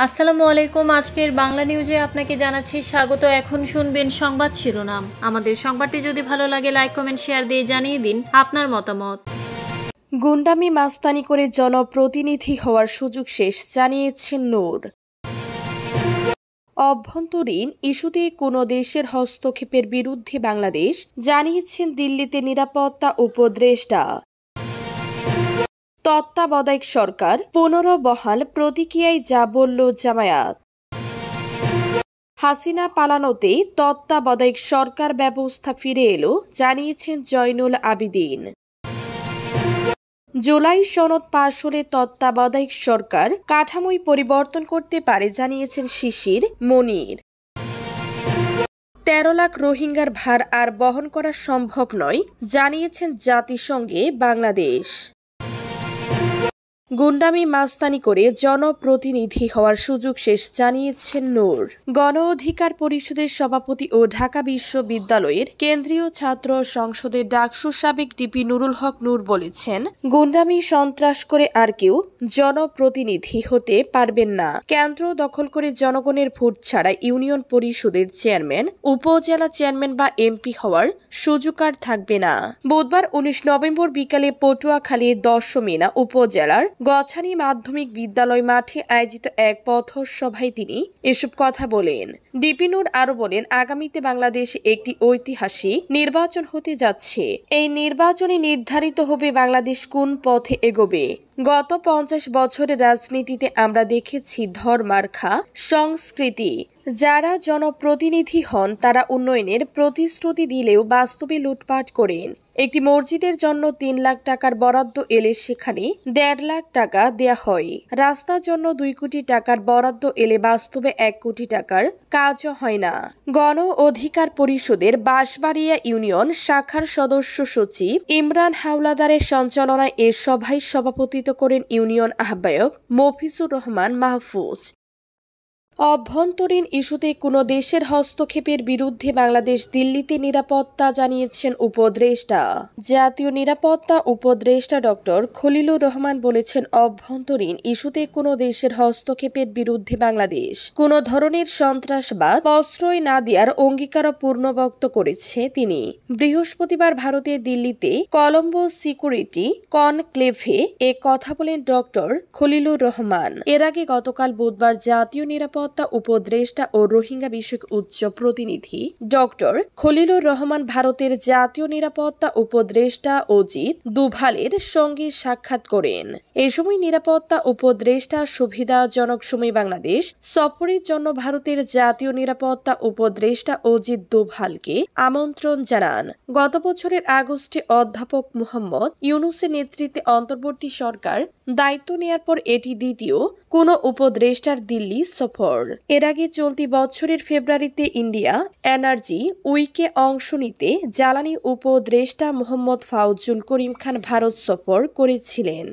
আসসালামু আলাইকুম। আজকের বাংলা নিউজে আপনাকে জানাচ্ছি স্বাগত। এখন শুনবেন সংবাদ শিরোনাম। আমাদের সংবাদটি যদি ভালো লাগে লাইক কমেন্ট শেয়ার দিয়ে জানিয়ে দিন আপনার মতামত। গুন্ডামি মাস্তানি করে জনপ্রতিনিধি হওয়ার সুযোগ শেষ, জানিয়েছেন নূর। অভ্যন্তরীণ ইস্যুতে কোনো দেশের হস্তক্ষেপের বিরুদ্ধে বাংলাদেশ, জানিয়েছেন দিল্লিতে নিরাপত্তা উপদেষ্টা। তত্ত্বাবধায়ক সরকার পুনর্বহাল প্রতিক্রিয়ায় যা বলল জামায়াত। হাসিনা পালানোতে তত্ত্বাবধায়ক সরকার ব্যবস্থা ফিরে এলো, জানিয়েছেন জয়নুল আবিদিন। জুলাই সনদ পাশ হলে তত্ত্বাবধায়ক সরকার কাঠামোই পরিবর্তন করতে পারে, জানিয়েছেন শিশির মনির। ১৩ লাখ রোহিঙ্গার ভার আর বহন করা সম্ভব নয়, জানিয়েছেন জাতিসংঘে বাংলাদেশ। গুন্ডামি মাস্তানি করে জনপ্রতিনিধি হওয়ার সুযোগ শেষ, জানিয়েছেন নূর। গণ অধিকার পরিষদের সভাপতি ও ঢাকা বিশ্ববিদ্যালয়ের কেন্দ্রীয় ছাত্র সংসদের ডাকসু সাবেক ডিপি নুরুল হক নূর বলেছেন, গুন্ডামি সন্ত্রাস করে আর কেউ জনপ্রতিনিধি হতে পারবেন না। কেন্দ্র দখল করে জনগণের ভোট ছাড়া ইউনিয়ন পরিষদের চেয়ারম্যান, উপজেলা চেয়ারম্যান বা এমপি হওয়ার সুযোগ আর থাকবে না। বুধবার ১৯ নভেম্বর বিকালে পটুয়াখালীর দশমিনা উপজেলার গছানী মাধ্যমিক বিদ্যালয় মাঠে আয়োজিত এক পথসভায় তিনি এসব কথা বলেন। ডিপি নূর আরো বলেন, আগামীতে বাংলাদেশে একটি ঐতিহাসিক নির্বাচন হতে যাচ্ছে। এই নির্বাচনে নির্ধারিত হবে বাংলাদেশ কোন পথে এগোবে। গত ৫০ বছরের রাজনীতিতে আমরা দেখেছি ধর্মার্থা সংস্কৃতি। যারা জনপ্রতিনিধি হন তারা উন্নয়নের প্রতিশ্রুতি দিলেও বাস্তবে লুটপাট করেন। একটি মসজিদের জন্য ৩ লাখ টাকার বরাদ্দ এলে সেখানে ১.৫ লাখ টাকা দেয়া হয়। রাস্তার জন্য ২ কোটি টাকার বরাদ্দ এলে বাস্তবে ১ কোটি টাকার কাজও হয় না। গণ অধিকার পরিষদের বাঁশবাড়িয়া ইউনিয়ন শাখার সদস্য সচিব ইমরান হাওলাদারের সঞ্চালনায় এ সভায় সভাপতিত্ব করেন ইউনিয়ন আহ্বায়ক মফিজুর রহমান মাহফুজ। অভ্যন্তরীণ ইস্যুতে কোনো দেশের হস্তক্ষেপের বিরুদ্ধে বাংলাদেশ দিল্লিতে নিরাপত্তা, জানিয়েছেন উপদেষ্টা। জাতীয় নিরাপত্তা উপদেষ্টা ডক্টর খলিলুর রহমান বলেছেন, অভ্যন্তরীণ ইস্যুতে কোনো দেশের হস্তক্ষেপের বিরুদ্ধে বাংলাদেশ কোনো ধরনের সন্ত্রাসবাদ প্রশ্রয় না দেওয়ার অঙ্গীকারও পূর্ণবক্ত করেছে তিনি। বৃহস্পতিবার ভারতের দিল্লিতে কলম্বো সিকিউরিটি কনক্লেভে এ কথা বলেন ডক্টর খলিলুর রহমান। এর আগে গতকাল বুধবার জাতীয় নিরাপত্তা উপদেষ্টা ও রোহিঙ্গা বিষয়ক উচ্চ প্রতিনিধি ডক্টর খলিলুর রহমান ভারতের জাতীয় নিরাপত্তা উপদেষ্টা অজিত দুভালের সঙ্গে সাক্ষাৎ করেন। এ সময় নিরাপত্তা উপদেষ্টা সুবিধাজনক সময় বাংলাদেশ সফরের জন্য ভারতের জাতীয় নিরাপত্তা উপদেষ্টা অজিত দুভালকে আমন্ত্রণ জানান। গত বছরের আগস্টে অধ্যাপক মুহাম্মদ ইউনূসের নেতৃত্বে অন্তর্বর্তী সরকার দায়িত্ব নেয়ার পর এটি দ্বিতীয় কোনো উপদেষ্টার দিল্লি সফর। এর আগে চলতি বছরের ফেব্রুয়ারিতে ইন্ডিয়া এনার্জি উইকে অংশ নিতে জ্বালানি উপদেষ্টা মোহাম্মদ ফাউজুল করিম খান ভারত সফর করেছিলেন।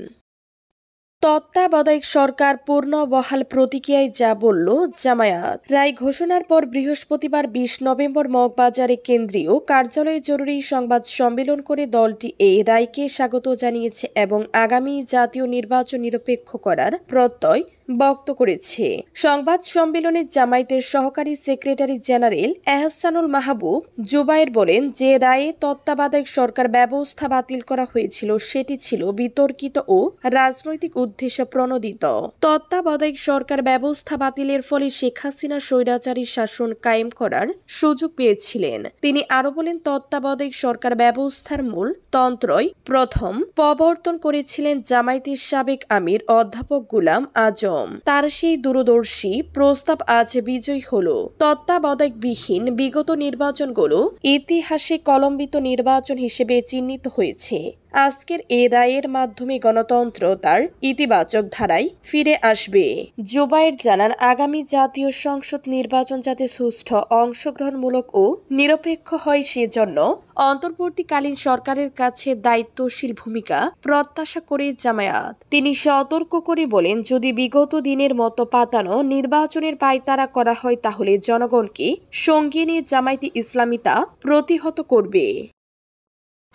তত্ত্বাবধায়ক সরকার পুনর্বহাল প্রতিক্রিয়ায় যা বলল জামায়াত। রায় ঘোষণার পর বৃহস্পতিবার ২০ নভেম্বর মগবাজারে কেন্দ্রীয় কার্যালয়ে জরুরি সংবাদ সম্মেলন করে দলটি এই রায়কে স্বাগত জানিয়েছে এবং আগামী জাতীয় নির্বাচন নিরপেক্ষ করার প্রত্যয় ব্যক্ত করেছে। সংবাদ সম্মেলনে জামায়াতের সহকারী সেক্রেটারি জেনারেল এহসানুল মাহবুব জুবায়ের বলেন, যে রায়ে তত্ত্বাবধায়ক সরকার ব্যবস্থা বাতিল করা হয়েছিল সেটি ছিল বিতর্কিত ও রাজনৈতিক উদ্দেশ্য প্রণোদিত। তত্ত্বাবধায়ক সরকার ব্যবস্থা বাতিলের ফলে শেখ হাসিনা স্বৈরাচারী শাসন কায়েম করার সুযোগ পেয়েছিলেন। তিনি আরো বলেন, তত্ত্বাবধায়ক সরকার ব্যবস্থার মূল তন্ত্রই প্রথম প্রবর্তন করেছিলেন জামায়াতের সাবেক আমির অধ্যাপক গোলাম আজম। তার সেই দূরদর্শী প্রস্তাব আজ বিজয়ী হল। তত্ত্বাবধায়কবিহীন বিগত নির্বাচনগুলো ইতিহাসে কলঙ্কিত নির্বাচন হিসেবে চিহ্নিত হয়েছে। আজকের এ রায়ের মাধ্যমে গণতন্ত্র তার ইতিবাচক ধারায় ফিরে আসবে। জুবায়ের জানান, আগামী জাতীয় সংসদ নির্বাচন যাতে সুষ্ঠু, অংশগ্রহণমূলক ও নিরপেক্ষ হয় সেজন্য অন্তর্বর্তীকালীন সরকারের কাছে দায়িত্বশীল ভূমিকা প্রত্যাশা করে জামায়াত। তিনি সতর্ক করে বলেন, যদি বিগত দিনের মতো পাতানো নির্বাচনের পায়তারা করা হয় তাহলে জনগণকে সঙ্গে নিয়ে জামায়াতে ইসলামী তা প্রতিহত করবে।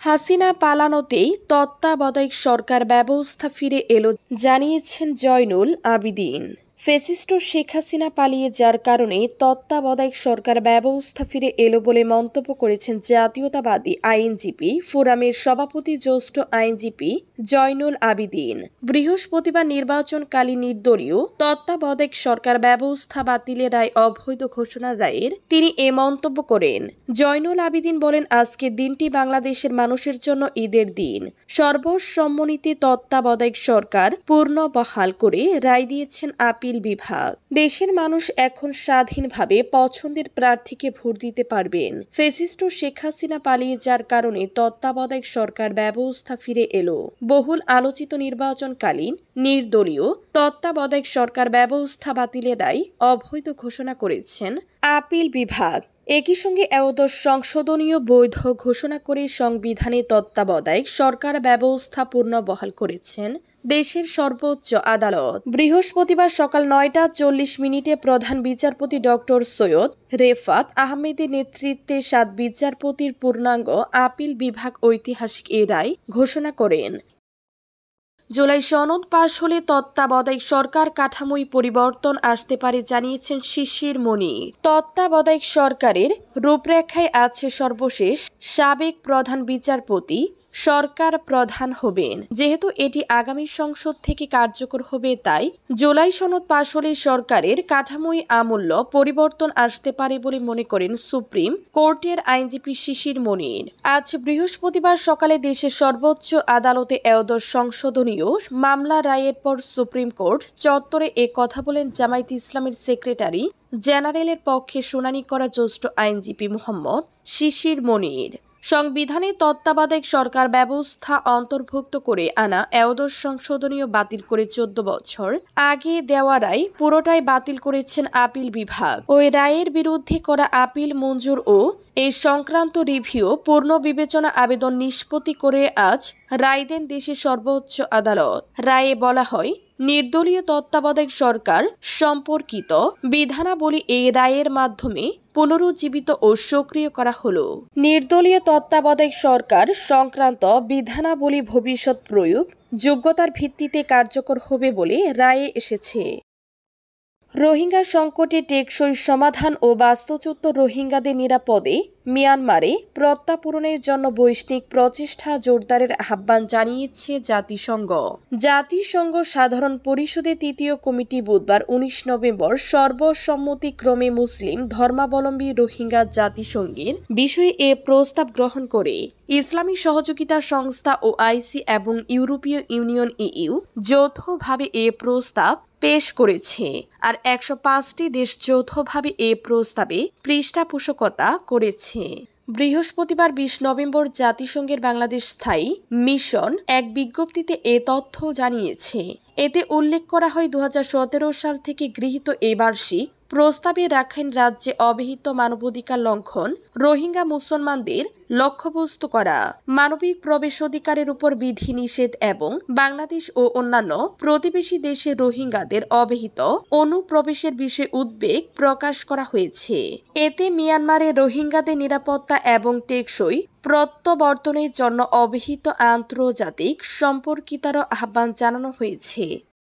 হাসিনা পালানোতেই তত্ত্বাবধায়ক সরকার ব্যবস্থা ফিরে এলো, জানিয়েছেন জয়নুল আবিদিন। ফ্যাসিস্ট শেখ হাসিনা পালিয়ে যাওয়ার কারণে তত্ত্বাবধায়ক সরকার ব্যবস্থা ফিরে এলো বলে মন্তব্য করেছেন জাতীয়তাবাদী আইনজীবী ফোরামের সভাপতি জ্যেষ্ঠ আইনজীবী জয়নুল আবিদিন। বৃহস্পতিবার নির্বাচনকালীন নির্দলীয় তত্ত্বাবধায়ক সরকার ব্যবস্থা বাতিলের রায় অবৈধ ঘোষণার রায়ের তিনি এ মন্তব্য করেন। জয়নুল আবিদিন বলেন, আজকের দিনটি বাংলাদেশের মানুষের জন্য ঈদের দিন। সর্বসম্মতিতে তত্ত্বাবধায়ক সরকার পূর্ণ বহাল করে রায় দিয়েছেন আপিল বিভাগ। দেশের মানুষ এখন স্বাধীনভাবে পছন্দের প্রার্থীকে ভোট দিতে পারবেন। ফ্যাসিস্ট শেখ হাসিনা পালিয়ে যাওয়ার কারণে তত্ত্বাবধায়ক সরকার ব্যবস্থা ফিরে এলো। বহুল আলোচিত নির্বাচনকালীন নির্দলীয় তত্ত্বাবধায়ক সরকার ব্যবস্থা বাতিলের রায় অবৈধ ঘোষণা করেছেন আপিল বিভাগ। একই সঙ্গে একাদশ সংশোধনীয় বৈধ ঘোষণা করে সংবিধানে তত্ত্বাবধায়ক সরকার ব্যবস্থা পুনর্বহাল করেছেন দেশের সর্বোচ্চ আদালত। বৃহস্পতিবার সকাল ৯টা ৪০ প্রধান বিচারপতি ডক্টর সৈয়দ রেফাত আহমেদের নেতৃত্বে ৭ বিচারপতির পূর্ণাঙ্গ আপিল বিভাগ ঐতিহাসিক এ রায় ঘোষণা করেন। জুলাই সনদ পাশ হলে তত্ত্বাবধায়ক সরকার কাঠামোয় পরিবর্তন আসতে পারে জানিয়েছেন শিশির মনি। তত্ত্বাবধায়ক সরকারের রূপরেখায় আছে সর্বশেষ সাবেক প্রধান বিচারপতি সরকার প্রধান হবেন। যেহেতু এটি আগামী সংসদ থেকে কার্যকর হবে, তাই জুলাই সনদ পাশ হলে সরকারের কাঠামোয় আমূল্য পরিবর্তন আসতে পারে বলে মনে করেন সুপ্রিম কোর্টের আইনজীবী শিশির মনির। আজ বৃহস্পতিবার সকালে দেশের সর্বোচ্চ আদালতে একাদশ সংশোধনীয় মামলা রায়ের পর সুপ্রিম কোর্ট চত্বরে এ কথা বলেন জামায়াত ইসলামের সেক্রেটারি জেনারেলের পক্ষে শুনানি করা জ্যেষ্ঠ আইনজীবী মোহাম্মদ শিশির মনির। সংবিধানে তত্ত্বাবধায়ক সরকার ব্যবস্থা অন্তর্ভুক্ত করে আনা একাদশ সংশোধনীয় বাতিল করে ১৪ বছর আগে দেওয়া রায় পুরোটাই বাতিল করেছেন আপিল বিভাগ। ওই রায়ের বিরুদ্ধে করা আপিল মঞ্জুর ও এই সংক্রান্ত রিভিউ পূর্ণ বিবেচনা আবেদন নিষ্পত্তি করে আজ রায় দেন দেশের সর্বোচ্চ আদালত। রায়ে বলা হয়, নির্দলীয় তত্ত্বাবধায়ক সরকার সম্পর্কিত বিধানাবলী এই রায়ের মাধ্যমে পুনরুজ্জীবিত ও সক্রিয় করা হলো। নির্দলীয় তত্ত্বাবধায়ক সরকার সংক্রান্ত বিধানাবলী ভবিষ্যৎ প্রয়োগ যোগ্যতার ভিত্তিতে কার্যকর হবে বলে রায়ে এসেছে। রোহিঙ্গা সংকটে টেকসই সমাধান ও বাস্তুচ্যুত রোহিঙ্গাদের নিরাপদে মিয়ানমারে প্রত্যাপূরণের জন্য বৈশ্বিক প্রচেষ্টা জোরদারের আহ্বান জানিয়েছে জাতিসংঘ। জাতিসংঘ সাধারণ পরিষদের তৃতীয় কমিটি বুধবার ১৯ নভেম্বর সর্বসম্মতিক্রমে মুসলিম ধর্মাবলম্বী রোহিঙ্গা জাতিসংঘের বিষয়ে এ প্রস্তাব গ্রহণ করে। ইসলামী সহযোগিতা সংস্থা ওআইসি এবং ইউরোপীয় ইউনিয়ন ইইউ যৌথভাবে এ প্রস্তাব পেশ করেছে। আর ১০৫টি দেশ যৌথভাবে এ প্রস্তাবে পৃষ্ঠপোষকতা করেছে। বৃহস্পতিবার ২০ নভেম্বর জাতিসংঘের বাংলাদেশ স্থায়ী মিশন এক বিজ্ঞপ্তিতে এ তথ্য জানিয়েছে। এতে উল্লেখ করা হয়, ২০১৭ সাল থেকে গৃহীত এই বার্ষিক প্রস্তাবে রাখাইন রাজ্যে অবহিত মানবাধিকার লঙ্ঘন, রোহিঙ্গা মুসলমানদের লক্ষ্যবস্তু করা, মানবিক প্রবেশাধিকারের উপর বিধিনিষেধ এবং বাংলাদেশ ও অন্যান্য প্রতিবেশী দেশে রোহিঙ্গাদের অবহিত অনুপ্রবেশের বিষয়ে উদ্বেগ প্রকাশ করা হয়েছে। এতে মিয়ানমারে রোহিঙ্গাদের নিরাপত্তা এবং টেকসই প্রত্যাবর্তনের জন্য অবহিত আন্তর্জাতিক সম্পর্কিতার আহ্বান জানানো হয়েছে।